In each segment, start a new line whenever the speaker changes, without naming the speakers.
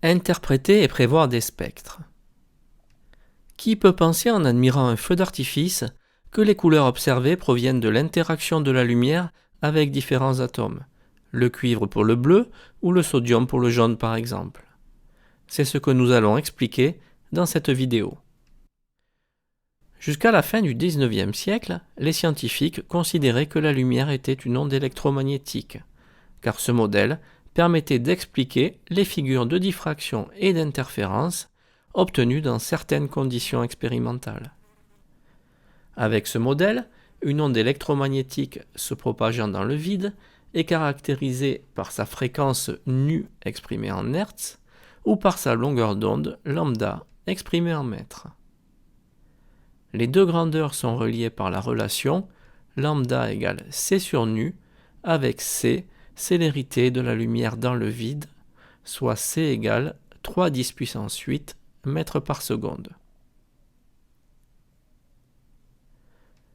Interpréter et prévoir des spectres. Qui peut penser en admirant un feu d'artifice que les couleurs observées proviennent de l'interaction de la lumière avec différents atomes, le cuivre pour le bleu ou le sodium pour le jaune par exemple? C'est ce que nous allons expliquer dans cette vidéo. Jusqu'à la fin du XIXe siècle, les scientifiques considéraient que la lumière était une onde électromagnétique, car ce modèle permettait d'expliquer les figures de diffraction et d'interférence obtenues dans certaines conditions expérimentales. Avec ce modèle, une onde électromagnétique se propageant dans le vide est caractérisée par sa fréquence nu exprimée en Hertz ou par sa longueur d'onde lambda exprimée en mètres. Les deux grandeurs sont reliées par la relation lambda égale c sur nu avec c, célérité de la lumière dans le vide, soit c égale 3 × 10⁸ mètres par seconde.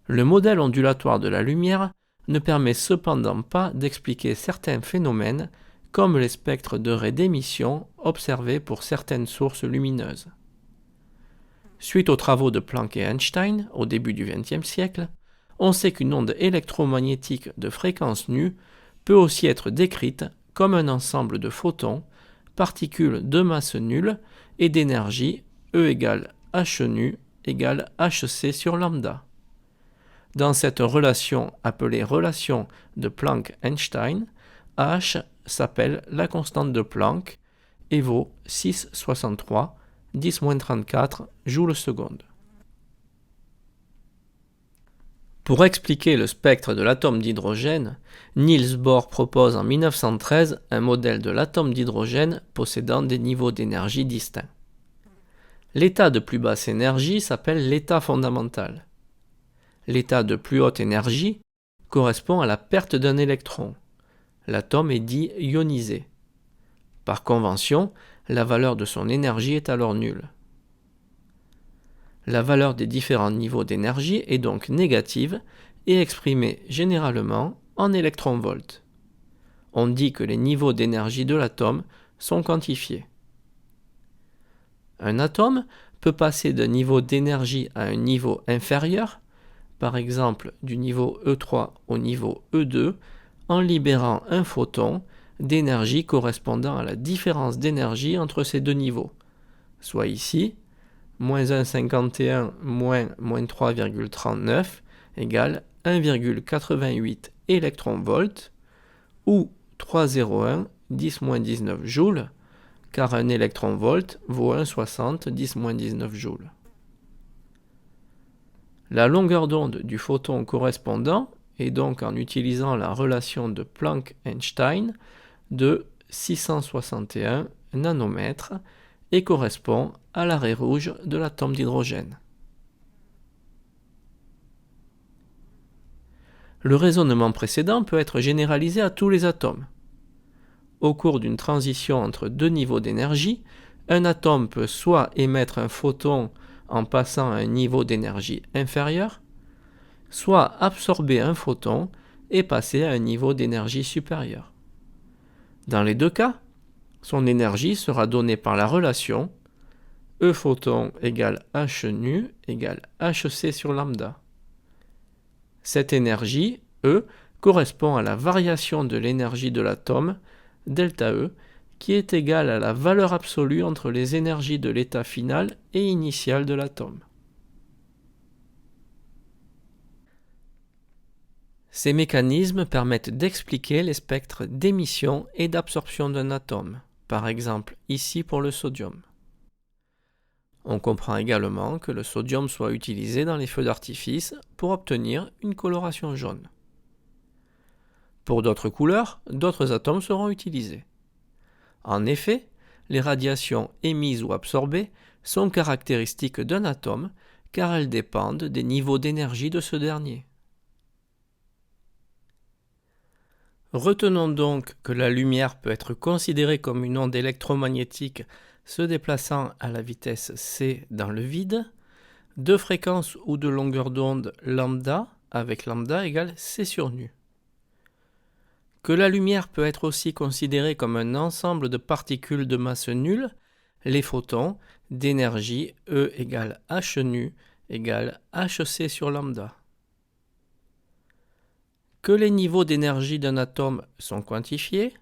Le modèle ondulatoire de la lumière ne permet cependant pas d'expliquer certains phénomènes comme les spectres de raies d'émission observés pour certaines sources lumineuses. Suite aux travaux de Planck et Einstein au début du XXe siècle, on sait qu'une onde électromagnétique de fréquence nue peut aussi être décrite comme un ensemble de photons, particules de masse nulle et d'énergie E égale h nu égale hc sur lambda. Dans cette relation appelée relation de Planck-Einstein, h s'appelle la constante de Planck et vaut 6,63 10-34 joules-seconde. Pour expliquer le spectre de l'atome d'hydrogène, Niels Bohr propose en 1913 un modèle de l'atome d'hydrogène possédant des niveaux d'énergie distincts. L'état de plus basse énergie s'appelle l'état fondamental. L'état de plus haute énergie correspond à la perte d'un électron. L'atome est dit ionisé. Par convention, la valeur de son énergie est alors nulle. La valeur des différents niveaux d'énergie est donc négative et exprimée généralement en électronvolts. On dit que les niveaux d'énergie de l'atome sont quantifiés. Un atome peut passer d'un niveau d'énergie à un niveau inférieur, par exemple du niveau E3 au niveau E2, en libérant un photon d'énergie correspondant à la différence d'énergie entre ces deux niveaux, soit ici, moins 1,51 moins 3,39 égale 1,88 électronvolts ou 3,01 10-19 joules, car un électronvolt vaut 1,60 10-19 joules. La longueur d'onde du photon correspondant est donc, en utilisant la relation de Planck-Einstein, de 661 nanomètres et correspond à la raie rouge de l'atome d'hydrogène. Le raisonnement précédent peut être généralisé à tous les atomes. Au cours d'une transition entre deux niveaux d'énergie, un atome peut soit émettre un photon en passant à un niveau d'énergie inférieur, soit absorber un photon et passer à un niveau d'énergie supérieur. Dans les deux cas, son énergie sera donnée par la relation E photon égale h nu égale hc sur lambda. Cette énergie, E, correspond à la variation de l'énergie de l'atome, delta E, qui est égale à la valeur absolue entre les énergies de l'état final et initial de l'atome. Ces mécanismes permettent d'expliquer les spectres d'émission et d'absorption d'un atome, par exemple ici pour le sodium. On comprend également que le sodium soit utilisé dans les feux d'artifice pour obtenir une coloration jaune. Pour d'autres couleurs, d'autres atomes seront utilisés. En effet, les radiations émises ou absorbées sont caractéristiques d'un atome car elles dépendent des niveaux d'énergie de ce dernier. Retenons donc que la lumière peut être considérée comme une onde électromagnétique se déplaçant à la vitesse c dans le vide, de fréquence ou de longueur d'onde lambda avec lambda égale c sur nu. Que la lumière peut être aussi considérée comme un ensemble de particules de masse nulle, les photons d'énergie E égale h nu égale hc sur lambda. Que les niveaux d'énergie d'un atome sont quantifiés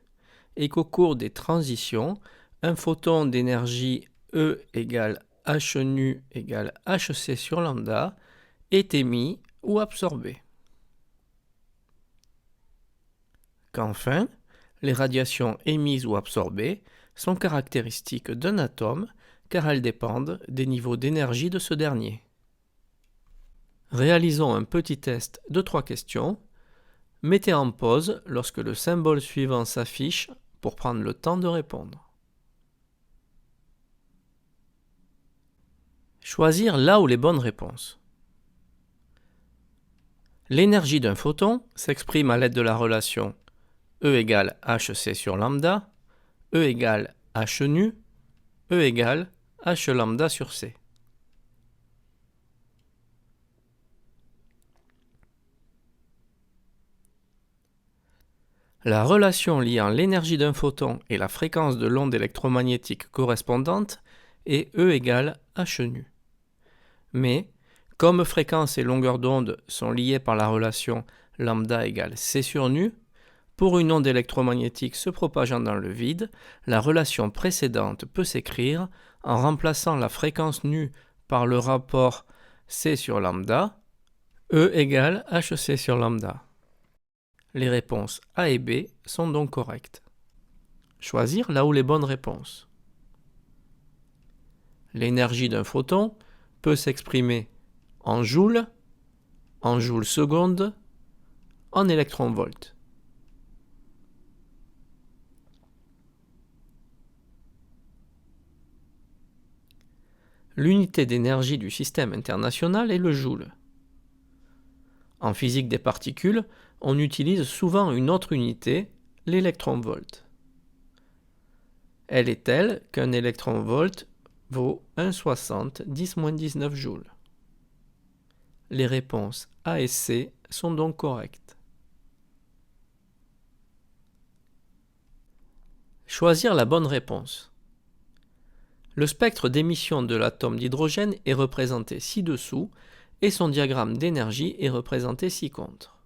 et qu'au cours des transitions, un photon d'énergie E égale h nu égale hc sur lambda est émis ou absorbé. Qu'enfin, les radiations émises ou absorbées sont caractéristiques d'un atome car elles dépendent des niveaux d'énergie de ce dernier. Réalisons un petit test de 3 questions. Mettez en pause lorsque le symbole suivant s'affiche pour prendre le temps de répondre. Choisir là où les bonnes réponses. L'énergie d'un photon s'exprime à l'aide de la relation E égale hc sur lambda, E égale h nu, E égale h lambda sur c. La relation liant l'énergie d'un photon et la fréquence de l'onde électromagnétique correspondante est E égale h nu. Mais, comme fréquence et longueur d'onde sont liées par la relation lambda égale c sur nu, pour une onde électromagnétique se propageant dans le vide, la relation précédente peut s'écrire en remplaçant la fréquence nu par le rapport c sur lambda, E égale hc sur lambda. Les réponses A et B sont donc correctes. Choisir là où les bonnes réponses. L'énergie d'un photon peut s'exprimer en joules secondes, en électronvolts. L'unité d'énergie du système international est le joule. En physique des particules, on utilise souvent une autre unité, l'électronvolt. Elle est telle qu'un électronvolt vaut 1,60 10-19 joules. Les réponses A et C sont donc correctes. Choisir la bonne réponse. Le spectre d'émission de l'atome d'hydrogène est représenté ci-dessous et son diagramme d'énergie est représenté ci-contre.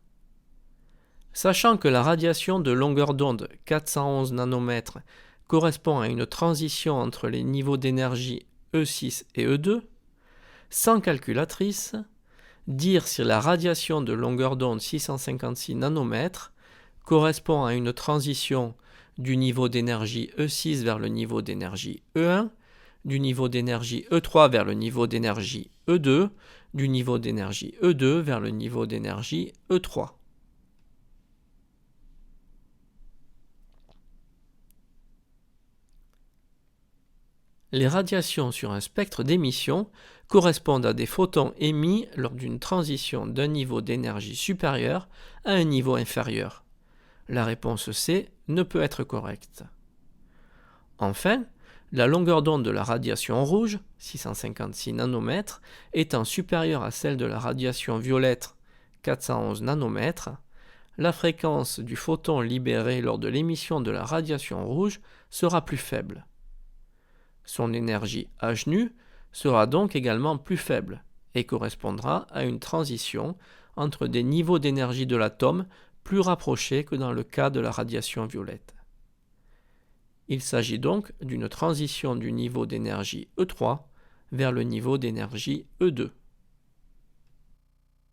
Sachant que la radiation de longueur d'onde 411 nanomètres correspond à une transition entre les niveaux d'énergie E6 et E2, sans calculatrice, dire si la radiation de longueur d'onde 656 nanomètres correspond à une transition du niveau d'énergie E6 vers le niveau d'énergie E1, du niveau d'énergie E3 vers le niveau d'énergie E2, du niveau d'énergie E2 vers le niveau d'énergie E3. Les radiations sur un spectre d'émission correspondent à des photons émis lors d'une transition d'un niveau d'énergie supérieur à un niveau inférieur. La réponse C ne peut être correcte. Enfin, la longueur d'onde de la radiation rouge, 656 nanomètres, étant supérieure à celle de la radiation violette, 411 nanomètres, la fréquence du photon libéré lors de l'émission de la radiation rouge sera plus faible. Son énergie h nu sera donc également plus faible et correspondra à une transition entre des niveaux d'énergie de l'atome plus rapprochés que dans le cas de la radiation violette. Il s'agit donc d'une transition du niveau d'énergie E3 vers le niveau d'énergie E2.